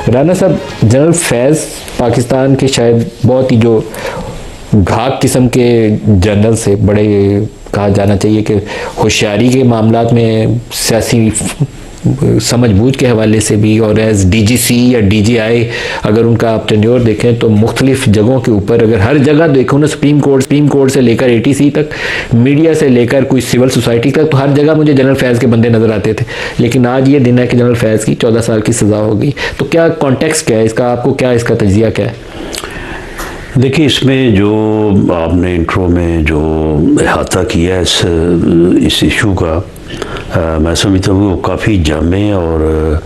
राना साहब, जनरल फैज़ पाकिस्तान के शायद बहुत ही जो घाक किस्म के जनरल से, बड़े कहा जाना चाहिए कि होशियारी के मामलात में, सियासी समझबूझ के हवाले से भी, और एज डीजीसी या डीजीआई अगर उनका आप टेन्योर देखें तो मुख्तलिफ जगहों के ऊपर, अगर हर जगह देखो ना, सुप्रीम कोर्ट से लेकर एटीसी तक, मीडिया से लेकर कोई सिविल सोसाइटी तक, तो हर जगह मुझे जनरल फैज़ के बंदे नजर आते थे। लेकिन आज ये दिन है कि जनरल फैज़ की 14 साल की सज़ा हो गई। तो क्या कॉन्टेक्स्ट क्या है इसका, आपको क्या इसका तजिया क्या है? देखिए, इसमें जो आपने इंट्रो में जो अहाता किया इस इशू का, मैं समझता हूँ वो काफ़ी जामे और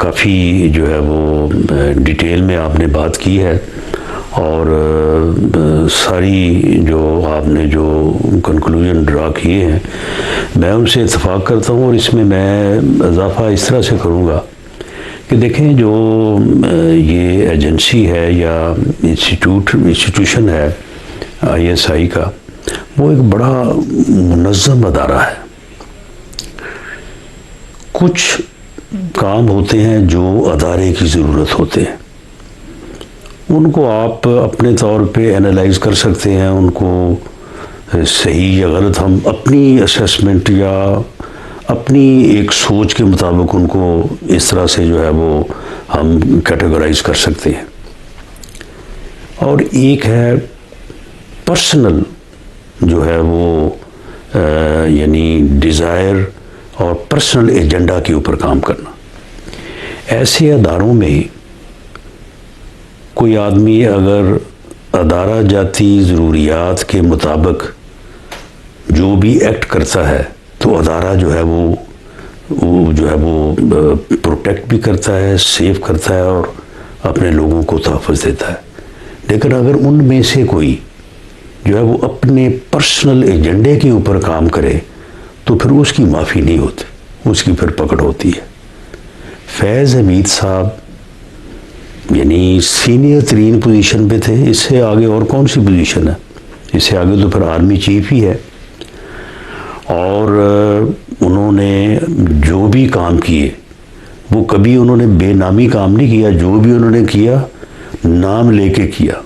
काफ़ी जो है वो डिटेल में आपने बात की है। और सारी जो आपने जो कंक्लूजन ड्रा किए हैं, मैं उनसे इत्तेफाक करता हूँ। और इसमें मैं इजाफा इस तरह से करूँगा कि देखें, जो ये एजेंसी है या इंस्टीट्यूशन है ISI का, वो एक बड़ा मुनज़्ज़म अदारा है। कुछ काम होते हैं जो अदारे की ज़रूरत होते हैं, उनको आप अपने तौर पे एनालाइज कर सकते हैं, उनको सही या गलत हम अपनी असेसमेंट या अपनी एक सोच के मुताबिक उनको इस तरह से जो है वो हम कैटेगराइज कर सकते हैं। और एक है पर्सनल जो है वो यानी डिज़ायर और पर्सनल एजेंडा के ऊपर काम करना। ऐसे अदारों में कोई आदमी अगर अदारा जाती ज़रूरियात के मुताबिक जो भी एक्ट करता है, तो अदारा जो है वो जो है वो प्रोटेक्ट भी करता है, सेव करता है और अपने लोगों को तहफ़्फ़ुज़ देता है। लेकिन अगर उनमें से कोई जो है वो अपने पर्सनल एजेंडे के ऊपर काम करे, तो फिर उसकी माफ़ी नहीं होती, उसकी फिर पकड़ होती है। फैज़ हमीद साहब यानी सीनियर तरीन पोजीशन पे थे, इससे आगे और कौन सी पोजीशन है? इससे आगे तो फिर आर्मी चीफ ही है। और उन्होंने जो भी काम किए, वो कभी उन्होंने बेनामी काम नहीं किया। जो भी उन्होंने किया, नाम लेके किया।